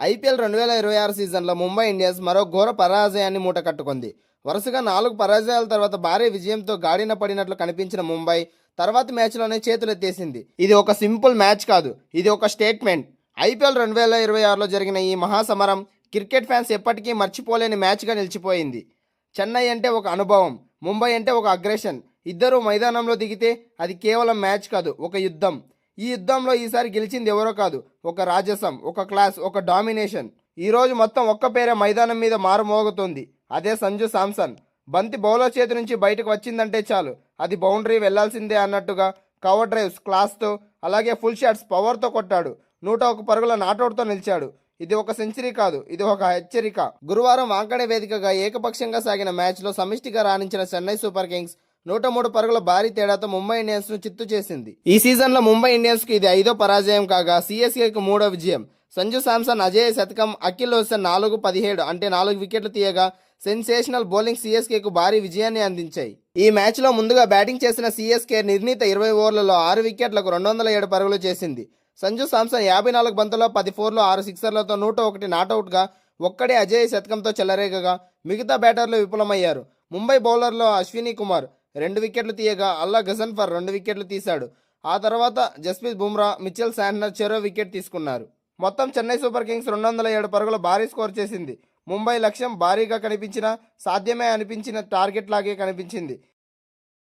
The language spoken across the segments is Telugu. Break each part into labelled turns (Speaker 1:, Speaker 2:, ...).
Speaker 1: ఐపీఎల్ 2026 సీజన్లో ముంబై ఇండియన్స్ మరో ఘోర పరాజయాన్ని మూటకట్టుకుంది. వరుసగా 4 పరాజయాల తర్వాత భారీ విజయంతో గాడిన పడినట్లు కనిపించిన ముంబై తర్వాతి మ్యాచ్లోనే చేతులెత్తేసింది. ఇది ఒక సింపుల్ మ్యాచ్ కాదు, ఇది ఒక స్టేట్మెంట్. ఐపీఎల్ 2026లో జరిగిన ఈ మహాసమరం క్రికెట్ ఫ్యాన్స్ ఎప్పటికీ మర్చిపోలేని మ్యాచ్గా నిలిచిపోయింది. చెన్నై అంటే ఒక అనుభవం, ముంబై అంటే ఒక అగ్రెషన్. ఇద్దరూ మైదానంలో దిగితే అది కేవలం మ్యాచ్ కాదు, ఒక యుద్ధం. ఈ యుద్ధంలో ఈసారి గెలిచింది ఎవరో కాదు, ఒక రాజసం, ఒక క్లాస్, ఒక డామినేషన్. ఈరోజు మొత్తం ఒక్క పేరే మైదానం మీద మారుమోగుతుంది, అదే సంజు శాంసన్. బంతి బౌలర్ చేతి నుంచి బయటకు వచ్చిందంటే చాలు, అది బౌండరీ వెళ్లాల్సిందే అన్నట్టుగా కవర్ డ్రైవ్స్ క్లాస్తో, అలాగే ఫుల్ షాట్స్ పవర్తో కొట్టాడు. 101 పరుగుల నాటౌట్తో నిలిచాడు. ఇది ఒక సెంచరీ కాదు, ఇది ఒక హెచ్చరిక. గురువారం వాంకడే వేదికగా ఏకపక్షంగా సాగిన మ్యాచ్లో సమిష్టిగా రాణించిన చెన్నై సూపర్ కింగ్స్ 103 పరుగుల భారీ తేడాతో ముంబై ఇండియన్స్ ను చిత్తు చేసింది. ఈ సీజన్లో ముంబై ఇండియన్స్ కు ఇది 5వ పరాజయం కాగా సిఎస్కేకు 3వ విజయం. సంజు శాంసన్ అజేయ శతకం, అఖిల్ హుసేన్ 4-17 అంటే 4 వికెట్లు తీయగా సెన్సేషనల్ బౌలింగ్ సిఎస్కేకు భారీ విజయాన్ని అందించాయి. ఈ మ్యాచ్లో ముందుగా బ్యాటింగ్ చేసిన సిఎస్కే నిర్ణీత 20 ఓవర్లలో 6 వికెట్లకు 207 పరుగులు చేసింది. సంజు శాంసన్ 54 బంతుల్లో 10 ఫోర్లు 6 సిక్సర్లతో 101 నాటౌట్గా ఒక్కడే అజేయ శతకంతో చెలరేగగా మిగతా బ్యాటర్లు విఫలమయ్యారు. ముంబై బౌలర్లో అశ్విని కుమార్ 2 వికెట్లు తీయగా అల్లా గజన్ఫర్ 2 వికెట్లు తీశాడు. ఆ తర్వాత జస్ప్రీత్ బుమ్రా, మిచెల్ శాంట్నర్ చెరో వికెట్ తీసుకున్నారు. మొత్తం చెన్నై సూపర్ కింగ్స్ 207 పరుగుల భారీ స్కోర్ చేసింది. ముంబై లక్ష్యం భారీగా కనిపించినా సాధ్యమే అనిపించిన టార్గెట్ లాగే కనిపించింది.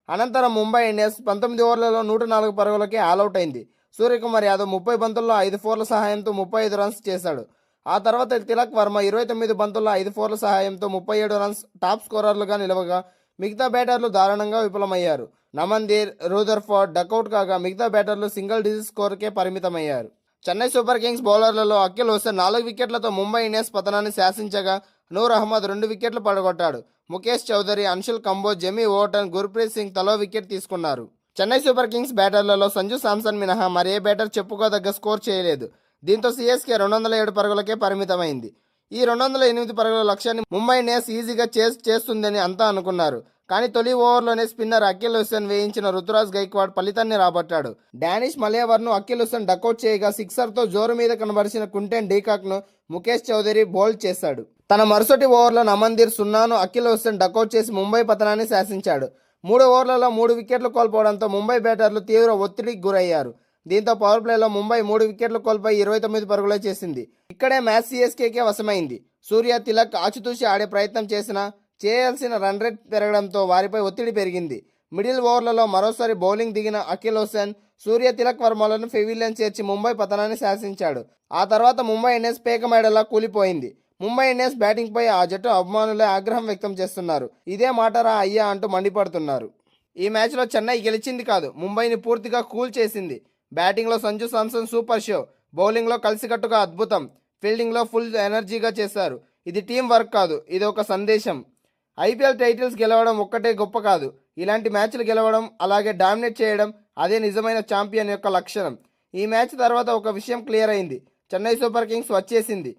Speaker 1: అనంతరం ముంబై ఇండియన్స్ 19 ఓవర్లలో 104 పరుగులకే ఆల్అవుట్ అయింది. సూర్యకుమార్ యాదవ్ 30 బంతుల్లో 5 ఫోర్ల సహాయంతో 35 రన్స్ చేశాడు. ఆ తర్వాత తిలక్ వర్మ 29 బంతుల్లో 5 ఫోర్ల సహాయంతో 37 రన్స్ టాప్ స్కోరర్లుగా నిలవగా మిగతా బ్యాటర్లు దారుణంగా విఫలమయ్యారు. నమన్దీర్, రూదర్ఫోర్డ్ డకౌట్ కాగా మిగతా బ్యాటర్లు సింగిల్ డిజిట్ స్కోర్కే పరిమితమయ్యారు. చెన్నై సూపర్ కింగ్స్ బౌలర్లలో అఖిల్ హుసేన్ 4 వికెట్లతో ముంబై ఇండియన్స్ పతనాన్ని శాసించగా నూర్ అహ్మద్ 2 వికెట్లు పడగొట్టాడు. ముఖేష్ చౌదరి, అన్షుల్ కంబోజ్, జెమీ ఓవర్టన్, గుర్ప్రీత్ సింగ్ తలో వికెట్ తీసుకున్నారు. చెన్నై సూపర్ కింగ్స్ బ్యాటర్లలో సంజు శాంసన్ మినహా మరే బ్యాటర్ చెప్పుకోదగ్గ స్కోర్ చేయలేదు. దీంతో సిఎస్కే 207 పరుగులకే పరిమితమైంది. ఈ 208 పరుగుల లక్ష్యాన్ని ముంబై ఇండియన్స్ ఈజీగా చేస్తుందని అంతా అనుకున్నారు. కానీ తొలి ఓవర్లోనే స్పిన్నర్ అఖిల్ హుసేన్ వేయించిన రుతురాజ్ గైక్వాడ్ ఫలితాన్ని రాబట్టాడు. డానిష్ మలేవర్ను అఖిల్ హుసేన్ డకౌట్ చేయగా సిక్సర్తో జోరు మీద కనబరిచిన కుంటెన్ డీకాక్ను ముఖేష్ చౌదరి బౌల్డ్ చేశాడు. తన మరుసటి ఓవర్లో నమన్దీర్ 0ను అఖిల్ హుసేన్ డకౌట్ చేసి ముంబై పతనాన్ని శాసించాడు. 3 ఓవర్లలో 3 వికెట్లు కోల్పోవడంతో ముంబై బ్యాటర్లు తీవ్ర ఒత్తిడికి గురయ్యారు. దీంతో పవర్ ప్లేలో ముంబై 3 వికెట్లు కోల్పోయి 29 పరుగులే చేసింది. ఇక్కడే మ్యాచ్ సిఎస్కేకే వశమైంది. సూర్య, తిలక్ ఆచితూచి ఆడే ప్రయత్నం చేసినా చేయాల్సిన రన్ రేట్ పెరగడంతో వారిపై ఒత్తిడి పెరిగింది. మిడిల్ ఓవర్లలో మరోసారి బౌలింగ్ దిగిన అఖిల్ హుసేన్, సూర్య, తిలక్ వర్మలను పెవిలియన్ చేర్చి ముంబై పతనాన్ని శాసించాడు. ఆ తర్వాత ముంబై ఇండియన్స్ పేకమేడలా కూలిపోయింది. ముంబై ఇండియన్స్ బ్యాటింగ్పై ఆ జట్టు అభిమానులే ఆగ్రహం వ్యక్తం చేస్తున్నారు. ఇదే మాటరా అయ్యా అంటూ మండిపడుతున్నారు. ఈ మ్యాచ్లో చెన్నై గెలిచింది కాదు, ముంబైని పూర్తిగా కూల్ చేసింది. బ్యాటింగ్లో సంజు శాంసన్ సూపర్ షో, బౌలింగ్లో కలిసికట్టుగా అద్భుతం, ఫీల్డింగ్లో ఫుల్ ఎనర్జీగా చేశారు. ఇది టీం వర్క్ కాదు, ఇది ఒక సందేశం. ఐపీఎల్ టైటిల్స్ గెలవడం ఒక్కటే గొప్ప కాదు, ఇలాంటి మ్యాచ్లు గెలవడం, అలాగే డామినేట్ చేయడం, అదే నిజమైన ఛాంపియన్ యొక్క లక్షణం. ఈ మ్యాచ్ తర్వాత ఒక విషయం క్లియర్ అయింది, చెన్నై సూపర్ కింగ్స్ వచ్చేసింది.